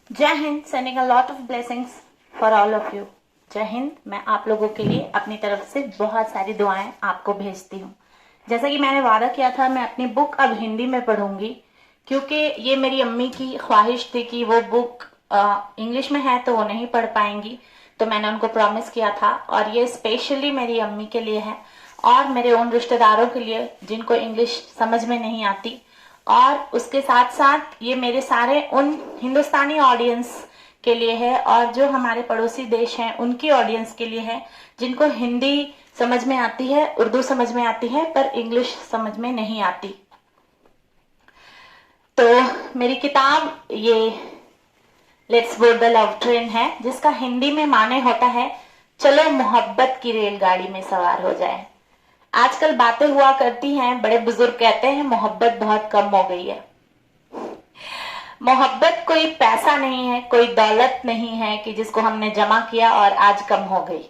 जय Hind, sending a lot of blessings for all of you. जय हिंद। मैं आप लोगों के लिए अपनी तरफ से बहुत सारी दुआएं आपको भेजती हूँ। जैसा कि मैंने वादा किया था, मैं अपनी बुक अब हिंदी में पढ़ूंगी, क्योंकि ये मेरी अम्मी की ख्वाहिश थी कि वो बुक इंग्लिश में है तो वो नहीं पढ़ पाएंगी, तो मैंने उनको प्रॉमिस किया था। और ये स्पेशली मेरी अम्मी के लिए है और मेरे उन रिश्तेदारों के लिए जिनको इंग्लिश समझ में नहीं आती, और उसके साथ साथ ये मेरे सारे उन हिंदुस्तानी ऑडियंस के लिए है और जो हमारे पड़ोसी देश हैं उनकी ऑडियंस के लिए है, जिनको हिंदी समझ में आती है, उर्दू समझ में आती है, पर इंग्लिश समझ में नहीं आती। तो मेरी किताब ये let's board the love train है, जिसका हिंदी में माने होता है चलो मोहब्बत की रेलगाड़ी में सवार हो जाए। आजकल बातें हुआ करती हैं, बड़े बुजुर्ग कहते हैं मोहब्बत बहुत कम हो गई है। मोहब्बत कोई पैसा नहीं है, कोई दौलत नहीं है कि जिसको हमने जमा किया और आज कम हो गई।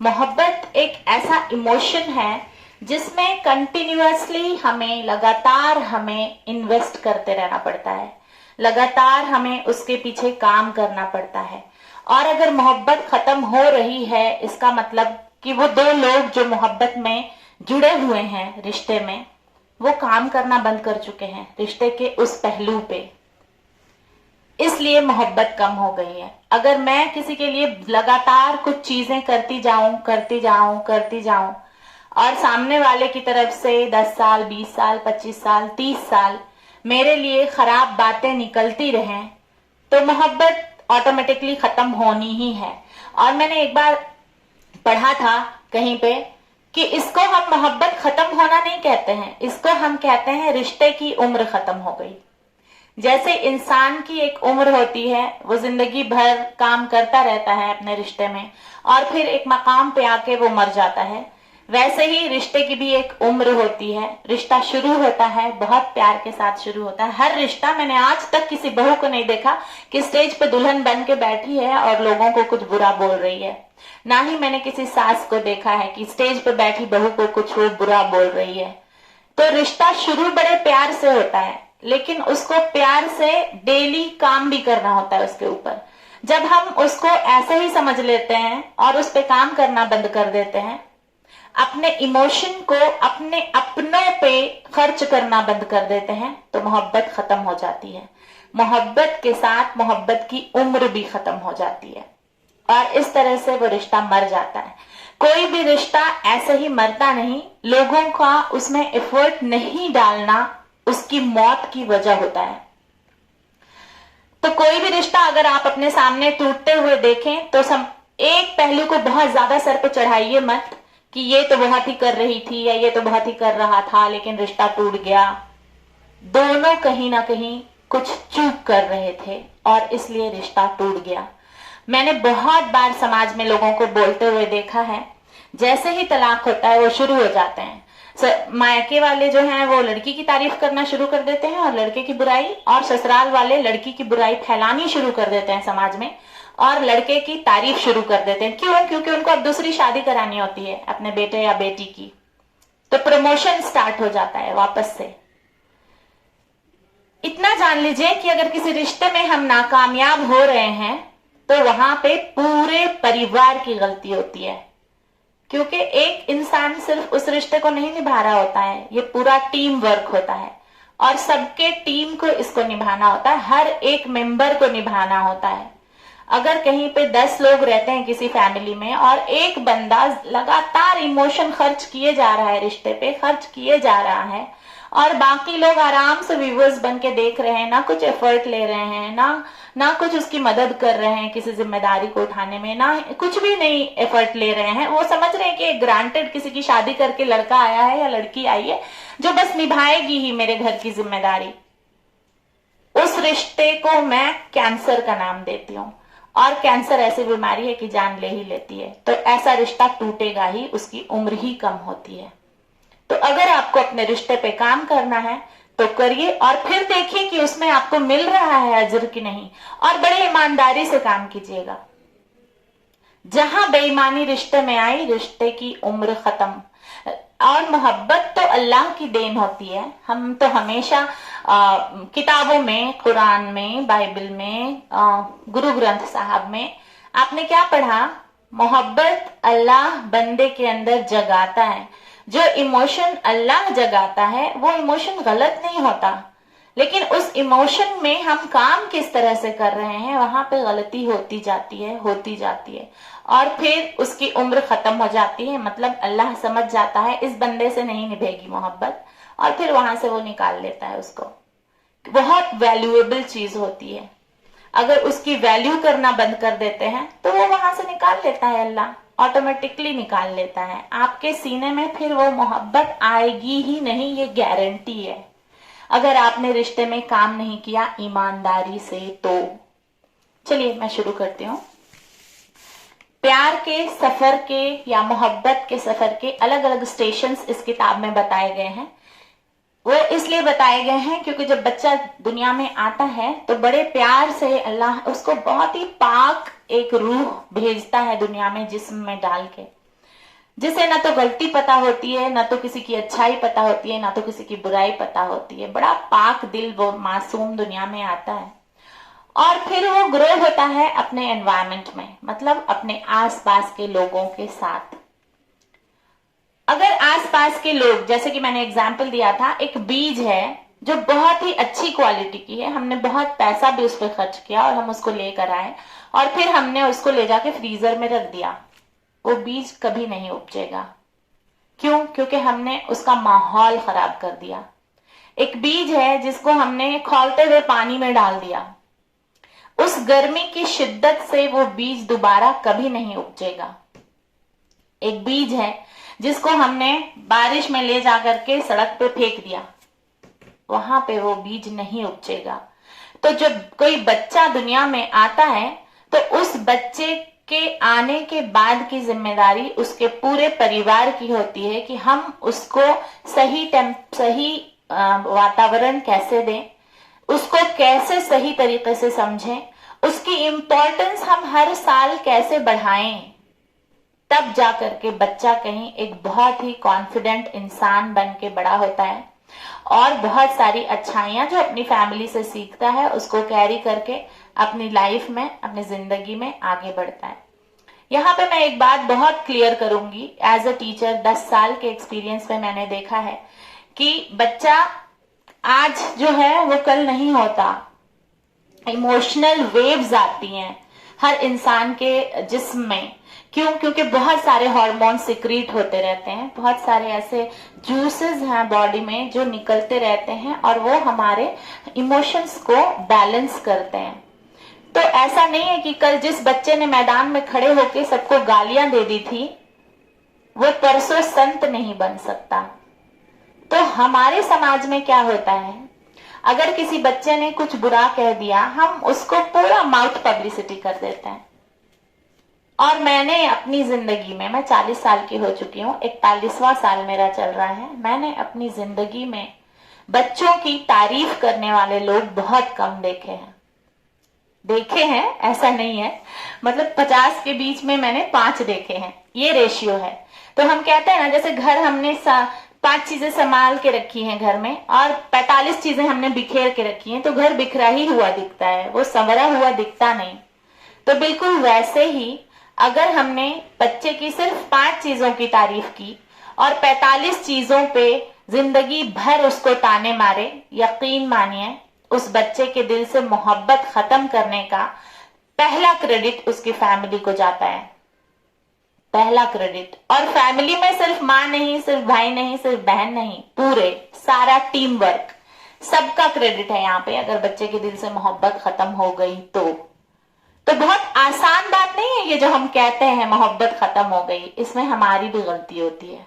मोहब्बत एक ऐसा इमोशन है जिसमें कंटिन्यूअसली हमें लगातार हमें इन्वेस्ट करते रहना पड़ता है, लगातार हमें उसके पीछे काम करना पड़ता है। और अगर मोहब्बत खत्म हो रही है, इसका मतलब कि वो दो लोग जो मोहब्बत में जुड़े हुए हैं रिश्ते में, वो काम करना बंद कर चुके हैं रिश्ते के उस पहलू पे, इसलिए मोहब्बत कम हो गई है। अगर मैं किसी के लिए लगातार कुछ चीजें करती जाऊं और सामने वाले की तरफ से 10 साल 20 साल 25 साल 30 साल मेरे लिए खराब बातें निकलती रहें, तो मोहब्बत ऑटोमेटिकली खत्म होनी ही है। और मैंने एक बार पढ़ा था कहीं पे कि इसको हम मोहब्बत खत्म होना नहीं कहते हैं, इसको हम कहते हैं रिश्ते की उम्र खत्म हो गई। जैसे इंसान की एक उम्र होती है, वो जिंदगी भर काम करता रहता है अपने रिश्ते में और फिर एक मकाम पे आके वो मर जाता है, वैसे ही रिश्ते की भी एक उम्र होती है। रिश्ता शुरू होता है, बहुत प्यार के साथ शुरू होता है। हर रिश्ता, मैंने आज तक किसी बहू को नहीं देखा कि स्टेज पे दुल्हन बन के बैठी है और लोगों को कुछ बुरा बोल रही है, ना ही मैंने किसी सास को देखा है कि स्टेज पे बैठी बहू को कुछ वो बुरा बोल रही है। तो रिश्ता शुरू बड़े प्यार से होता है, लेकिन उसको प्यार से डेली काम भी करना होता है उसके ऊपर। जब हम उसको ऐसे ही समझ लेते हैं और उस पर काम करना बंद कर देते हैं, अपने इमोशन को अपने अपनों पे खर्च करना बंद कर देते हैं, तो मोहब्बत खत्म हो जाती है। मोहब्बत के साथ मोहब्बत की उम्र भी खत्म हो जाती है और इस तरह से वो रिश्ता मर जाता है। कोई भी रिश्ता ऐसे ही मरता नहीं, लोगों का उसमें एफर्ट नहीं डालना उसकी मौत की वजह होता है। तो कोई भी रिश्ता अगर आप अपने सामने टूटते हुए देखें तो एक पहलू को बहुत ज्यादा सर पे चढ़ाइए मत कि ये तो बहुत ही कर रही थी या ये तो बहुत ही कर रहा था लेकिन रिश्ता टूट गया। दोनों कहीं ना कहीं कुछ चूक कर रहे थे और इसलिए रिश्ता टूट गया। मैंने बहुत बार समाज में लोगों को बोलते हुए देखा है, जैसे ही तलाक होता है वो शुरू हो जाते हैं। मायके वाले जो हैं वो लड़की की तारीफ करना शुरू कर देते हैं और लड़के की बुराई, और ससुराल वाले लड़की की बुराई फैलानी शुरू कर देते हैं समाज में और लड़के की तारीफ शुरू कर देते हैं। क्यों? क्योंकि उनको अब दूसरी शादी करानी होती है अपने बेटे या बेटी की, तो प्रमोशन स्टार्ट हो जाता है वापस से। इतना जान लीजिए कि अगर किसी रिश्ते में हम नाकामयाब हो रहे हैं तो वहां पे पूरे परिवार की गलती होती है, क्योंकि एक इंसान सिर्फ उस रिश्ते को नहीं निभा रहा होता है, ये पूरा टीम वर्क होता है और सबके टीम को इसको निभाना होता है, हर एक मेंबर को निभाना होता है। अगर कहीं पे 10 लोग रहते हैं किसी फैमिली में और एक बंदा लगातार इमोशन खर्च किए जा रहा है, रिश्ते पे खर्च किए जा रहा है और बाकी लोग आराम से व्यूअर्स बन के देख रहे हैं, ना कुछ एफर्ट ले रहे हैं, ना कुछ उसकी मदद कर रहे हैं किसी जिम्मेदारी को उठाने में, ना कुछ भी नहीं एफर्ट ले रहे हैं, वो समझ रहे हैं कि ग्रांटेड किसी की शादी करके लड़का आया है या लड़की आई है जो बस निभाएगी ही मेरे घर की जिम्मेदारी। उस रिश्ते को मैं कैंसर का नाम देती हूँ और कैंसर ऐसी बीमारी है कि जान ले ही लेती है। तो ऐसा रिश्ता टूटेगा ही, उसकी उम्र ही कम होती है। तो अगर आपको अपने रिश्ते पे काम करना है तो करिए और फिर देखिए कि उसमें आपको मिल रहा है अजर की नहीं, और बड़े ईमानदारी से काम कीजिएगा। जहां बेईमानी रिश्ते में आई, रिश्ते की उम्र खत्म। और मोहब्बत तो अल्लाह की देन होती है। हम तो हमेशा किताबों में, कुरान में, बाइबल में, गुरु ग्रंथ साहब में आपने क्या पढ़ा? मोहब्बत अल्लाह बंदे के अंदर जगाता है। जो इमोशन अल्लाह जगाता है वो इमोशन गलत नहीं होता, लेकिन उस इमोशन में हम काम किस तरह से कर रहे हैं वहां पे गलती होती जाती है और फिर उसकी उम्र खत्म हो जाती है। मतलब अल्लाह समझ जाता है इस बंदे से नहीं निभेगी मोहब्बत, और फिर वहां से वो निकाल लेता है उसको। बहुत वैल्यूएबल चीज होती है, अगर उसकी वैल्यू करना बंद कर देते हैं तो वो वहां से निकाल लेता है, अल्लाह ऑटोमेटिकली निकाल लेता है। आपके सीने में फिर वो मोहब्बत आएगी ही नहीं, ये गारंटी है, अगर आपने रिश्ते में काम नहीं किया ईमानदारी से तो। चलिए मैं शुरू करती हूँ। प्यार के सफर के या मोहब्बत के सफर के अलग अलग स्टेशंस इस किताब में बताए गए हैं। वो इसलिए बताए गए हैं क्योंकि जब बच्चा दुनिया में आता है तो बड़े प्यार से अल्लाह उसको बहुत ही पाक एक रूह भेजता है दुनिया में, जिस्म में डाल के, जिसे ना तो गलती पता होती है, ना तो किसी की अच्छाई पता होती है, ना तो किसी की बुराई पता होती है। बड़ा पाक दिल वो मासूम दुनिया में आता है और फिर वो ग्रो होता है अपने एनवायरनमेंट में, मतलब अपने आसपास के लोगों के साथ। अगर आसपास के लोग, जैसे कि मैंने एग्जाम्पल दिया था, एक बीज है जो बहुत ही अच्छी क्वालिटी की है, हमने बहुत पैसा भी उस पर खर्च किया और हम उसको लेकर आए और फिर हमने उसको ले जाके फ्रीजर में रख दिया, वो बीज कभी नहीं उपजेगा। क्यों? क्योंकि हमने उसका माहौल खराब कर दिया। एक बीज है जिसको हमने खौलते हुए पानी में डाल दिया, उस गर्मी की शिद्दत से वो बीज दोबारा कभी नहीं उपजेगा। एक बीज है जिसको हमने बारिश में ले जाकर के सड़क पे फेंक दिया, वहां पे वो बीज नहीं उपजेगा। तो जब कोई बच्चा दुनिया में आता है तो उस बच्चे के आने के बाद की जिम्मेदारी उसके पूरे परिवार की होती है कि हम उसको सही वातावरण कैसे दें, उसको कैसे सही तरीके से समझें, उसकी इम्पोर्टेंस हम हर साल कैसे बढ़ाएं। तब जाकर के बच्चा कहीं एक बहुत ही कॉन्फिडेंट इंसान बन के बड़ा होता है और बहुत सारी अच्छाइयां जो अपनी फैमिली से सीखता है उसको कैरी करके अपनी लाइफ में, अपनी जिंदगी में आगे बढ़ता है। यहाँ पे मैं एक बात बहुत क्लियर करूंगी, एज अ टीचर 10 साल के एक्सपीरियंस में मैंने देखा है कि बच्चा आज जो है वो कल नहीं होता। इमोशनल वेव्स आती हैं हर इंसान के जिस्म में। क्यों? क्योंकि बहुत सारे हार्मोन सिक्रीट होते रहते हैं, बहुत सारे ऐसे जूसेस हैं बॉडी में जो निकलते रहते हैं और वो हमारे इमोशंस को बैलेंस करते हैं। तो ऐसा नहीं है कि कल जिस बच्चे ने मैदान में खड़े होकर सबको गालियां दे दी थी वो परसों संत नहीं बन सकता। तो हमारे समाज में क्या होता है, अगर किसी बच्चे ने कुछ बुरा कह दिया हम उसको पूरा माउथ पब्लिसिटी कर देते हैं। और मैंने अपनी जिंदगी में, मैं 40 साल की हो चुकी हूँ, 41वां साल मेरा चल रहा है, मैंने अपनी जिंदगी में बच्चों की तारीफ करने वाले लोग बहुत कम देखे हैं, ऐसा नहीं है, मतलब 50 के बीच में मैंने 5 देखे हैं, ये रेशियो है। तो हम कहते हैं ना, जैसे घर हमने 5 चीजें संभाल के रखी हैं घर में और 45 चीजें हमने बिखेर के रखी हैं, तो घर बिखरा ही हुआ दिखता है, वो संवरा हुआ दिखता नहीं। तो बिल्कुल वैसे ही अगर हमने बच्चे की सिर्फ 5 चीजों की तारीफ की और 45 चीजों पे जिंदगी भर उसको ताने मारे, यकीन मानिए उस बच्चे के दिल से मोहब्बत खत्म करने का पहला क्रेडिट उसकी फैमिली को जाता है, पहला क्रेडिट। और फैमिली में सिर्फ माँ नहीं, सिर्फ भाई नहीं, सिर्फ बहन नहीं, पूरे सारा टीम वर्क, सबका क्रेडिट है यहाँ पे। अगर बच्चे के दिल से मोहब्बत खत्म हो गई तो बहुत आसान बात नहीं है ये जो हम कहते हैं मोहब्बत खत्म हो गई, इसमें हमारी भी गलती होती है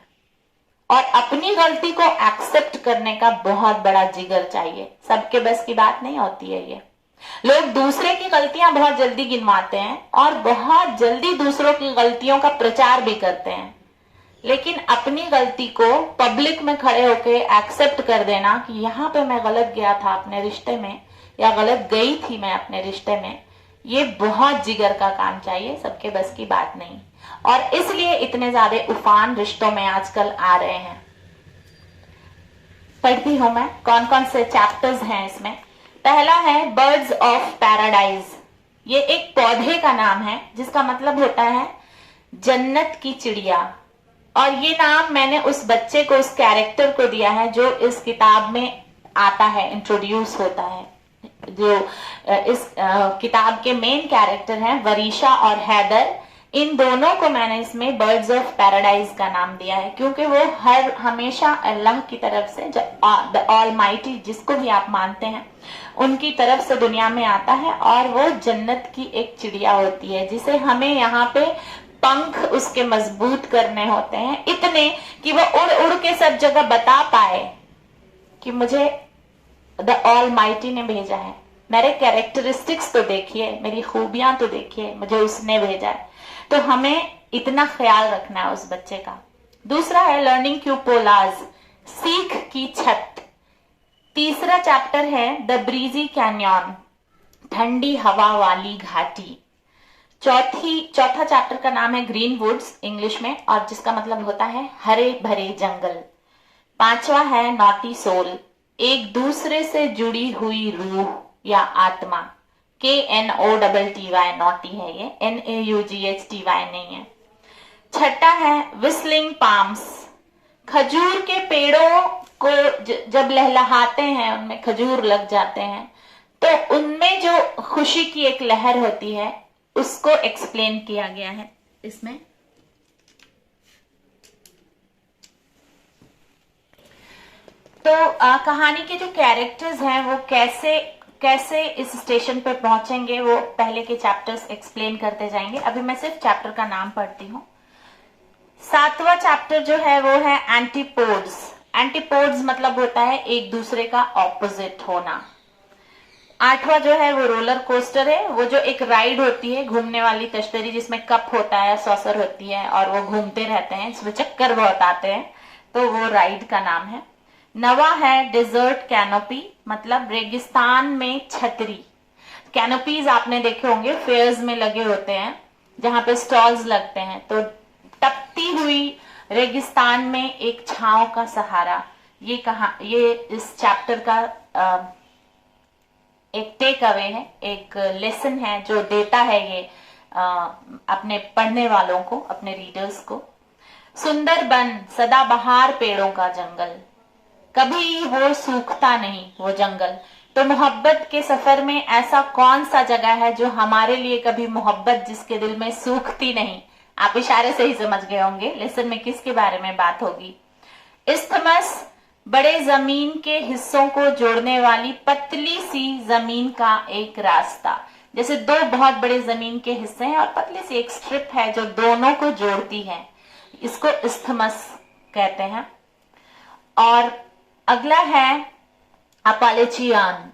और अपनी गलती को एक्सेप्ट करने का बहुत बड़ा जिगर चाहिए। सबके बस की बात नहीं होती है ये। लोग दूसरे की गलतियां बहुत जल्दी गिनवाते हैं और बहुत जल्दी दूसरों की गलतियों का प्रचार भी करते हैं, लेकिन अपनी गलती को पब्लिक में खड़े होकर एक्सेप्ट कर देना कि यहाँ पे मैं गलत गया था अपने रिश्ते में या गलत गई थी मैं अपने रिश्ते में, ये बहुत जिगर का काम चाहिए, सबके बस की बात नहीं। और इसलिए इतने ज्यादा उफान रिश्तों में आजकल आ रहे हैं। पढ़ती हूं मैं कौन कौन से चैप्टर्स हैं इसमें। पहला है बर्ड्स ऑफ पैराडाइज। ये एक पौधे का नाम है जिसका मतलब होता है जन्नत की चिड़िया। और ये नाम मैंने उस बच्चे को, उस कैरेक्टर को दिया है जो इस किताब में आता है, इंट्रोड्यूस होता है। जो इस किताब के मेन कैरेक्टर हैं वरीशा और हैदर, इन दोनों को मैंने इसमें बर्ड्स ऑफ पैराडाइज का नाम दिया है क्योंकि वो हमेशा अल्लाह की तरफ से, द ऑलमाइटी जिसको भी आप मानते हैं, उनकी तरफ से दुनिया में आता है और वो जन्नत की एक चिड़िया होती है जिसे हमें यहाँ पे पंख उसके मजबूत करने होते हैं, इतने कि वो उड़ उड़ के सब जगह बता पाए कि मुझे द ऑलमाइटी ने भेजा है। मेरे कैरेक्टरिस्टिक्स तो देखिए, मेरी खूबियां तो देखिए, मुझे उसने भेजा है। तो हमें इतना ख्याल रखना है उस बच्चे का। दूसरा है लर्निंग क्यूपोलाज, सीख की छत। तीसरा चैप्टर है द ब्रीजी कैन्यन, ठंडी हवा वाली घाटी। चौथा चैप्टर का नाम है ग्रीन वुड्स इंग्लिश में, और जिसका मतलब होता है हरे भरे जंगल। पांचवा है नॉटी सोल, एक दूसरे से जुड़ी हुई रूह या आत्मा। KNOTTY नॉटी है ये, NAUGHTY नहीं है। छठा है विस्लिंग पाम्स, खजूर के पेड़ों को जब लहलहाते हैं, उनमें खजूर लग जाते हैं तो उनमें जो खुशी की एक लहर होती है उसको एक्सप्लेन किया गया है इसमें। तो कहानी के जो कैरेक्टर्स हैं वो कैसे इस स्टेशन पे पहुंचेंगे वो पहले के चैप्टर्स एक्सप्लेन करते जाएंगे। अभी मैं सिर्फ चैप्टर का नाम पढ़ती हूँ। 7वां चैप्टर जो है वो है एंटीपोड्स। एंटीपोड्स मतलब होता है एक दूसरे का ऑपोजिट होना। 8वां जो है वो रोलर कोस्टर है, वो जो एक राइड होती है, घूमने वाली तश्तरी जिसमें कप होता है, सॉसर होती है और वो घूमते रहते हैं, इसमें चक्कर बहुत आते हैं, तो वो राइड का नाम है। 9वां है डेजर्ट कैनोपी, मतलब रेगिस्तान में छतरी। कैनोपीज आपने देखे होंगे, फेयर्स में लगे होते हैं जहां पे स्टॉल्स लगते हैं। तो तपती हुई रेगिस्तान में एक छांव का सहारा, ये इस चैप्टर का एक टेक अवे है, एक लेसन है जो देता है ये अपने पढ़ने वालों को, अपने रीडर्स को। सुंदर बन, सदाबहार पेड़ों का जंगल, कभी वो सूखता नहीं वो जंगल। तो मोहब्बत के सफर में ऐसा कौन सा जगह है जो हमारे लिए कभी मोहब्बत जिसके दिल में सूखती नहीं। आप इशारे से ही समझ गए होंगे लेसन में किसके बारे में बात होगी। इस्थमस, बड़े जमीन के हिस्सों को जोड़ने वाली पतली सी जमीन का एक रास्ता। जैसे दो बहुत बड़े जमीन के हिस्से हैं और पतली सी एक स्ट्रिप है जो दोनों को जोड़ती है, इसको इस्थमस कहते हैं। और अगला है अपालेचियान।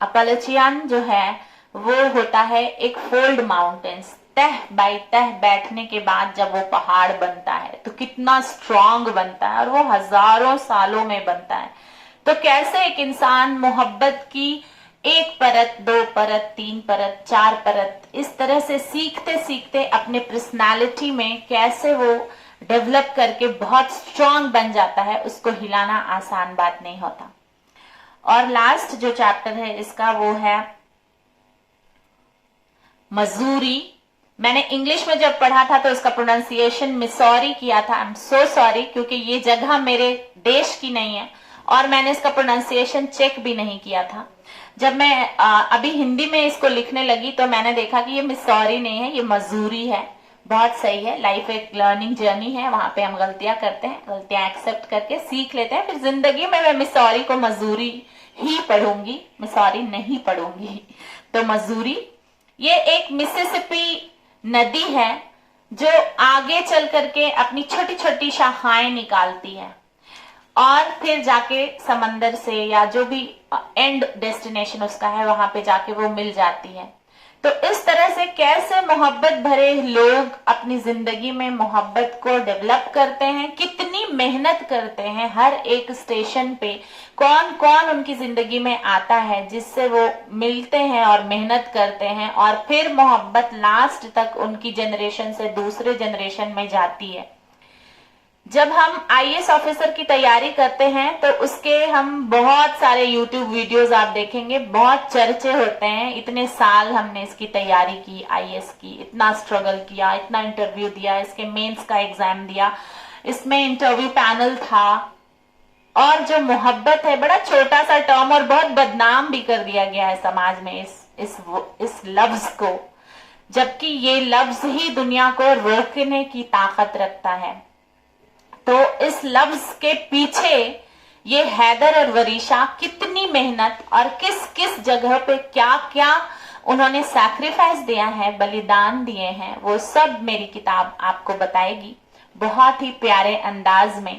अपालेचियान जो है वो होता है एक फोल्ड माउंटेन्स, तह बाई तह बैठने के बाद जब वो पहाड़ बनता है तो कितना स्ट्रांग बनता है और वो हजारों सालों में बनता है। तो कैसे एक इंसान मोहब्बत की एक परत, दो परत, तीन परत, चार परत, इस तरह से सीखते सीखते अपने पर्सनालिटी में कैसे वो डेवलप करके बहुत स्ट्रांग बन जाता है, उसको हिलाना आसान बात नहीं होता। और लास्ट जो चैप्टर है इसका वो है मजूरी। मैंने इंग्लिश में जब पढ़ा था तो इसका प्रोनाउंसिएशन मिसौरी किया था। आई एम सो सॉरी, क्योंकि ये जगह मेरे देश की नहीं है और मैंने इसका प्रोनाउंसिएशन चेक भी नहीं किया था। जब मैं अभी हिंदी में इसको लिखने लगी तो मैंने देखा कि ये मिसौरी नहीं है, ये मजूरी है। बहुत सही है, लाइफ एक लर्निंग जर्नी है, वहां पे हम गलतियां करते हैं, गलतियां एक्सेप्ट करके सीख लेते हैं, फिर जिंदगी में मैं मिसौरी को मजूरी ही पढ़ूंगी, मिसौरी नहीं पढ़ूंगी। तो मजूरी ये एक मिसिसिपी नदी है जो आगे चल करके अपनी छोटी छोटी शाखाएं निकालती है और फिर जाके समंदर से या जो भी एंड डेस्टिनेशन उसका है वहां पे जाके वो मिल जाती है। तो इस तरह से कैसे मोहब्बत भरे लोग अपनी जिंदगी में मोहब्बत को डेवलप करते हैं, कितनी मेहनत करते हैं, हर एक स्टेशन पे कौन कौन उनकी जिंदगी में आता है जिससे वो मिलते हैं और मेहनत करते हैं और फिर मोहब्बत लास्ट तक उनकी जनरेशन से दूसरे जनरेशन में जाती है। जब हम आईएएस ऑफिसर की तैयारी करते हैं तो उसके हम बहुत सारे यूट्यूब वीडियोस आप देखेंगे, बहुत चर्चे होते हैं। इतने साल हमने इसकी तैयारी की, आईएएस की, इतना स्ट्रगल किया, इतना इंटरव्यू दिया, इसके मेंस का एग्जाम दिया, इसमें इंटरव्यू पैनल था। और जो मोहब्बत है, बड़ा छोटा सा टर्म और बहुत बदनाम भी कर दिया गया है समाज में इस लफ्ज को, जबकि ये लफ्ज ही दुनिया को रोकने की ताकत रखता है। तो इस लफ्ज के पीछे ये हैदर और वरीशा कितनी मेहनत और किस किस जगह पे क्या क्या उन्होंने सैक्रिफाइस दिया है, बलिदान दिए हैं, वो सब मेरी किताब आपको बताएगी बहुत ही प्यारे अंदाज में,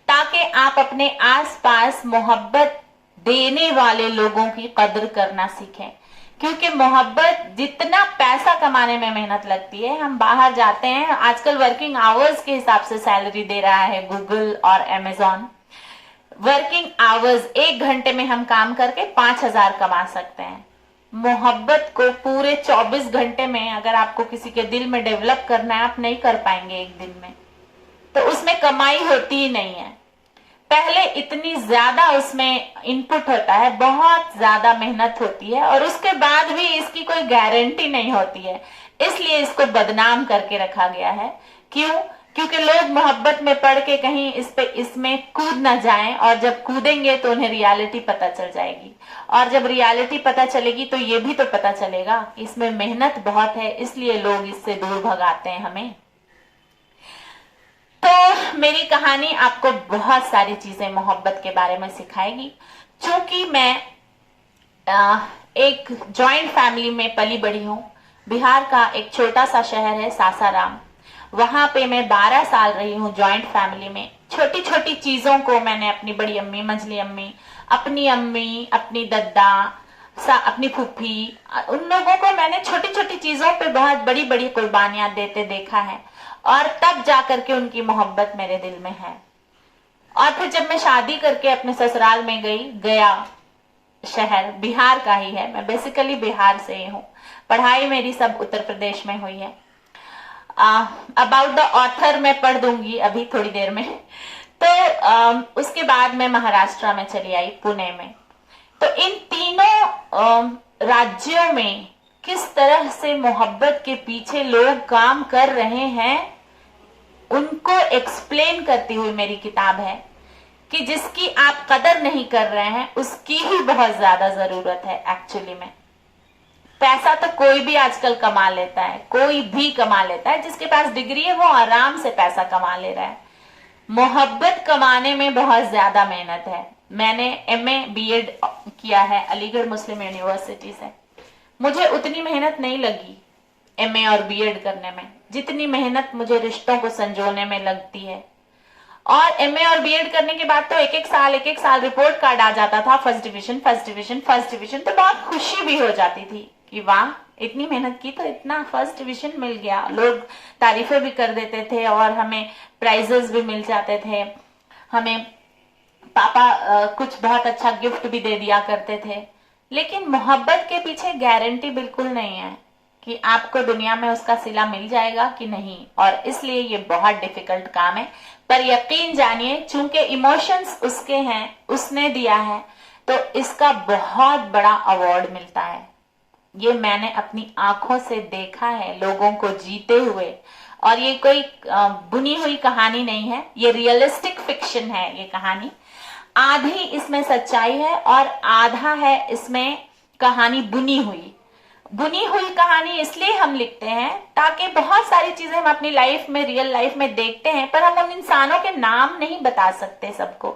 ताकि आप अपने आसपास मोहब्बत देने वाले लोगों की कदर करना सीखें। क्योंकि मोहब्बत, जितना पैसा कमाने में मेहनत लगती है, हम बाहर जाते हैं, आजकल वर्किंग आवर्स के हिसाब से सैलरी दे रहा है गूगल और अमेजॉन। वर्किंग आवर्स, 1 घंटे में हम काम करके 5,000 कमा सकते हैं। मोहब्बत को पूरे 24 घंटे में अगर आपको किसी के दिल में डेवलप करना है, आप नहीं कर पाएंगे एक दिन में, तो उसमें कमाई होती ही नहीं है। पहले इतनी ज्यादा उसमें इनपुट होता है, बहुत ज्यादा मेहनत होती है, और उसके बाद भी इसकी कोई गारंटी नहीं होती है। इसलिए इसको बदनाम करके रखा गया है। क्यों? क्योंकि लोग मोहब्बत में पड़ के कहीं इसमें कूद ना जाएं, और जब कूदेंगे तो उन्हें रियलिटी पता चल जाएगी, और जब रियलिटी पता चलेगी तो ये भी तो पता चलेगा इसमें मेहनत बहुत है, इसलिए लोग इससे दूर भगाते हैं हमें। तो मेरी कहानी आपको बहुत सारी चीजें मोहब्बत के बारे में सिखाएगी। चूंकि मैं एक जॉइंट फैमिली में पली बड़ी हूँ। बिहार का एक छोटा सा शहर है सासाराम, वहां पे मैं 12 साल रही हूँ जॉइंट फैमिली में। छोटी छोटी चीजों को मैंने अपनी बड़ी अम्मी, मंझली अम्मी, अपनी अम्मी, अपनी दद्दा, अपनी फूफी, उन लोगों को मैंने छोटी छोटी चीजों पे बहुत बड़ी बड़ी कुर्बानियां देते देखा है, और तब जाकर के उनकी मोहब्बत मेरे दिल में है। और फिर जब मैं शादी करके अपने ससुराल में गया शहर बिहार का ही है, मैं बेसिकली बिहार से ही हूँ, पढ़ाई मेरी सब उत्तर प्रदेश में हुई है। अबाउट द ऑथर मैं पढ़ दूंगी अभी थोड़ी देर में। तो उसके बाद मैं महाराष्ट्र में चली आई, पुणे में। तो इन तीनों राज्यों में किस तरह से मोहब्बत के पीछे लोग काम कर रहे हैं, उनको एक्सप्लेन करती हुई मेरी किताब है कि जिसकी आप कदर नहीं कर रहे हैं उसकी ही बहुत ज्यादा जरूरत है। एक्चुअली में पैसा तो कोई भी आजकल कमा लेता है, कोई भी कमा लेता है, जिसके पास डिग्री है वो आराम से पैसा कमा ले रहा है। मोहब्बत कमाने में बहुत ज्यादा मेहनत है। मैंने MA BEd किया है अलीगढ़ मुस्लिम यूनिवर्सिटी से। मुझे उतनी मेहनत नहीं लगी MA और BEd करने में, जितनी मेहनत मुझे रिश्तों को संजोने में लगती है। और MA और BEd करने के बाद तो एक एक साल रिपोर्ट कार्ड आ जाता था, फर्स्ट डिवीजन, तो बहुत खुशी भी हो जाती थी कि वाह, इतनी मेहनत की तो इतना फर्स्ट डिवीजन मिल गया। लोग तारीफें भी कर देते थे और हमें प्राइजेस भी मिल जाते थे। हमें पापा कुछ बहुत अच्छा गिफ्ट भी दे दिया करते थे। लेकिन मोहब्बत के पीछे गारंटी बिल्कुल नहीं है कि आपको दुनिया में उसका सिला मिल जाएगा कि नहीं, और इसलिए ये बहुत डिफिकल्ट काम है। पर यकीन जानिए, चूंकि इमोशंस उसके हैं, उसने दिया है, तो इसका बहुत बड़ा अवार्ड मिलता है। ये मैंने अपनी आंखों से देखा है लोगों को जीते हुए, और ये कोई बुनी हुई कहानी नहीं है, ये रियलिस्टिक फिक्शन है। ये कहानी आधी इसमें सच्चाई है और आधा है इसमें कहानी बुनी हुई कहानी इसलिए हम लिखते हैं ताकि बहुत सारी चीजें हम अपनी लाइफ में, रियल लाइफ में देखते हैं, पर हम उन इंसानों के नाम नहीं बता सकते सबको,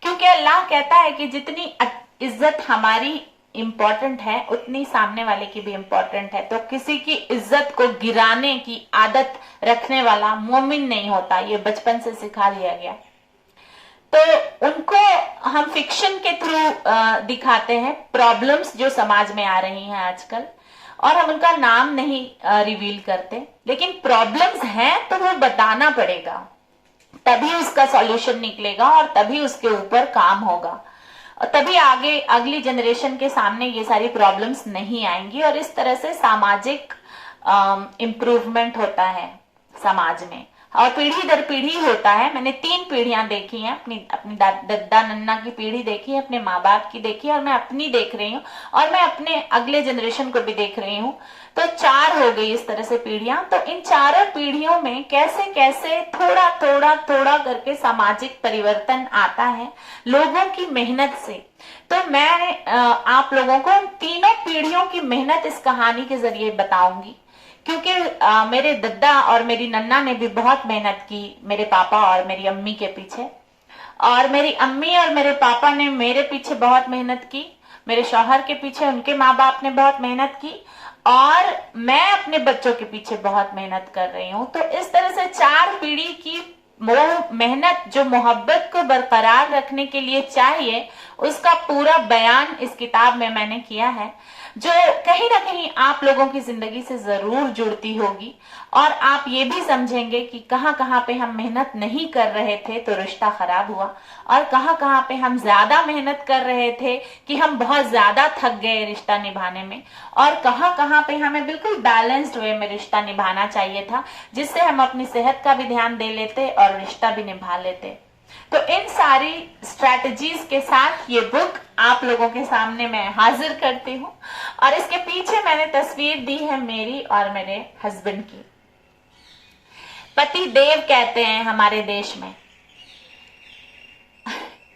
क्योंकि अल्लाह कहता है कि जितनी इज्जत हमारी इंपॉर्टेंट है उतनी सामने वाले की भी इंपॉर्टेंट है। तो किसी की इज्जत को गिराने की आदत रखने वाला मोमिन नहीं होता, ये बचपन से सिखा दिया गया। तो उनको हम फिक्शन के थ्रू दिखाते हैं प्रॉब्लम्स जो समाज में आ रही हैं आजकल, और हम उनका नाम नहीं रिवील करते। लेकिन प्रॉब्लम्स हैं तो वो बताना पड़ेगा, तभी उसका सॉल्यूशन निकलेगा और तभी उसके ऊपर काम होगा, और तभी आगे अगली जनरेशन के सामने ये सारी प्रॉब्लम्स नहीं आएंगी, और इस तरह से सामाजिक इम्प्रूवमेंट होता है समाज में। और पीढ़ी दर पीढ़ी होता है। मैंने 3 पीढ़ियां देखी हैं, अपनी अपनी दादा नन्ना की पीढ़ी देखी है, अपने माँ बाप की देखी है, और मैं अपनी देख रही हूँ, और मैं अपने अगले जनरेशन को भी देख रही हूँ। तो 4 हो गई इस तरह से पीढ़ियां। तो इन चारों पीढ़ियों में कैसे कैसे थोड़ा थोड़ा थोड़ा करके सामाजिक परिवर्तन आता है लोगों की मेहनत से। तो मैं आप लोगों को तीनों पीढ़ियों की मेहनत इस कहानी के जरिए बताऊंगी, क्योंकि मेरे दद्दा और मेरी नन्ना ने भी बहुत मेहनत की मेरे पापा और मेरी अम्मी के पीछे, और मेरी अम्मी और मेरे पापा ने मेरे पीछे बहुत मेहनत की, मेरे शौहर के पीछे उनके माँ बाप ने बहुत मेहनत की, और मैं अपने बच्चों के पीछे बहुत मेहनत कर रही हूँ। तो इस तरह से 4 पीढ़ी की वो मेहनत जो मोहब्बत को बरकरार रखने के लिए चाहिए, उसका पूरा बयान इस किताब में मैंने किया है, जो कहीं ना कहीं आप लोगों की जिंदगी से जरूर जुड़ती होगी। और आप ये भी समझेंगे कि कहाँ कहाँ पे हम मेहनत नहीं कर रहे थे तो रिश्ता खराब हुआ, और कहाँ कहाँ पे हम ज्यादा मेहनत कर रहे थे कि हम बहुत ज्यादा थक गए रिश्ता निभाने में, और कहाँ कहाँ पे हमें बिल्कुल बैलेंस्ड वे में रिश्ता निभाना चाहिए था, जिससे हम अपनी सेहत का भी ध्यान दे लेते और रिश्ता भी निभा लेते। तो इन सारी स्ट्रैटेजीज के साथ ये बुक आप लोगों के सामने मैं हाजिर करती हूँ, और इसके पीछे मैंने तस्वीर दी है मेरी और मेरे हस्बैंड की। पति देव कहते हैं हमारे देश में।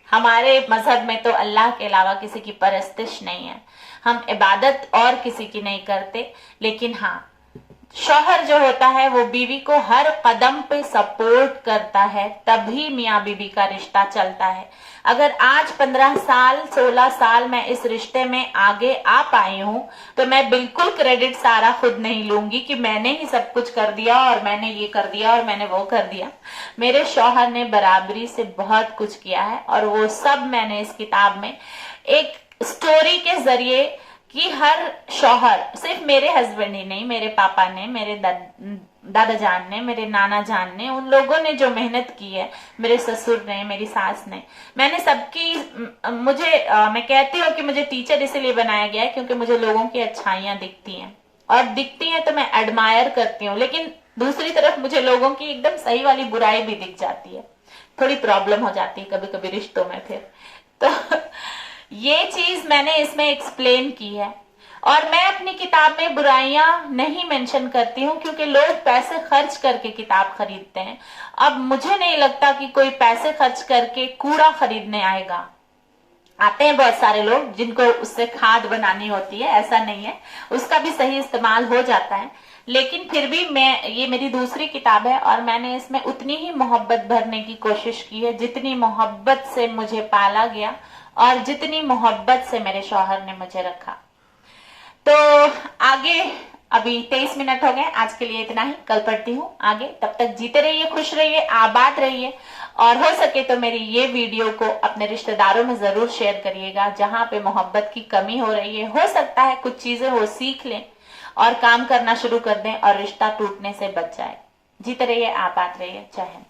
हमारे मजहब में तो अल्लाह के अलावा किसी की परस्तिश नहीं है, हम इबादत और किसी की नहीं करते। लेकिन हाँ, शौहर जो होता है वो बीवी को हर कदम पे सपोर्ट करता है, तभी मियाँ बीवी का रिश्ता चलता है। अगर आज 15 साल 16 साल मैं इस रिश्ते में आगे आ पाई हूँ, तो मैं बिल्कुल क्रेडिट सारा खुद नहीं लूंगी कि मैंने ही सब कुछ कर दिया और मैंने ये कर दिया और मैंने वो कर दिया। मेरे शौहर ने बराबरी से बहुत कुछ किया है, और वो सब मैंने इस किताब में एक स्टोरी के जरिए कि हर शौहर, सिर्फ मेरे हस्बैंड ही नहीं, मेरे पापा ने, मेरे दादा जान ने, मेरे नाना जान ने, उन लोगों ने जो मेहनत की है, मेरे ससुर ने, मेरी सास ने, मैंने सबकी मैं कहती हूँ कि मुझे टीचर इसलिए बनाया गया है क्योंकि मुझे लोगों की अच्छाइयां दिखती हैं, और दिखती हैं तो मैं एडमायर करती हूँ। लेकिन दूसरी तरफ मुझे लोगों की एकदम सही वाली बुराई भी दिख जाती है, थोड़ी प्रॉब्लम हो जाती है कभी कभी रिश्तों में। फिर तो ये चीज मैंने इसमें एक्सप्लेन की है, और मैं अपनी किताब में बुराइयां नहीं मेंशन करती हूँ, क्योंकि लोग पैसे खर्च करके किताब खरीदते हैं। अब मुझे नहीं लगता कि कोई पैसे खर्च करके कूड़ा खरीदने आएगा। आते हैं बहुत सारे लोग जिनको उससे खाद बनानी होती है, ऐसा नहीं है, उसका भी सही इस्तेमाल हो जाता है। लेकिन फिर भी ये मेरी दूसरी किताब है, और मैंने इसमें उतनी ही मोहब्बत भरने की कोशिश की है जितनी मोहब्बत से मुझे पाला गया और जितनी मोहब्बत से मेरे शौहर ने मुझे रखा। तो आगे अभी 23 मिनट हो गए, आज के लिए इतना ही, कल पढ़ती हूँ आगे। तब तक जीते रहिए, खुश रहिए, आबाद रहिए, और हो सके तो मेरी ये वीडियो को अपने रिश्तेदारों में जरूर शेयर करिएगा जहां पे मोहब्बत की कमी हो रही है। हो सकता है कुछ चीजें वो सीख लें और काम करना शुरू कर दें और रिश्ता टूटने से बच जाए। जीते रहिए, आबाद रहिए। जय हिंद।